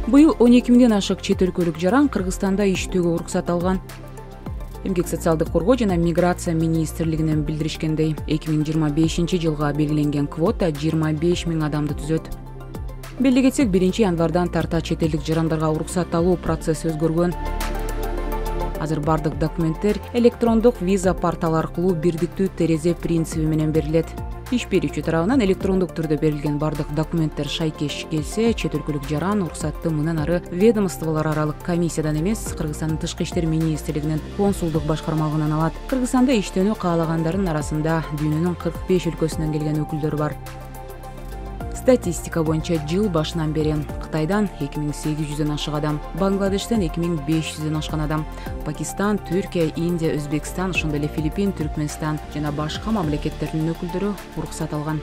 Быйыл 12 миңден ашык чет өлкөлүк жаран Кыргызстанда иштөөгө уруксат алган. Эмгек социалдык коргоо жана миграция министрлигинен билдиришкендей, 2025 жылга белгиленген квота 25 миң адамды түзөт. Белги кетсек, 1 январдан тарта чет элдик жарандарга уруксат алуу процесси өзгөргөн. Азыр бардык документтер электрондук виза порталы аркылуу бирдиктүү терезе принциби менен берилет. Иш берүүчү тарабынан электрондук түрдө берилген бардык документтер шайкеш келсе, чет өлкөлүк жаран уруксатты мындан ары ведомстволор аралык комиссиядан эмес, Кыргызстандын тышкы иштер министрлигинин консулдук башкармалыгынан алат. Кыргызстанда иштөөнү каалагандардын арасында дүйнөнүн 45 өлкөсүнөн келген өкүлдөр бар. Статистика боюнча жыл башынан бери Кытайдан 2800дөн ашык адам, Бангладештен 2500дөн ашкан адам, Пакистан, Түркия, Индия, Өзбекстан, ошондой эле Филиппин, Түркмөнстан жана башка мамлекеттердин өкүлдөрү уруксат алган.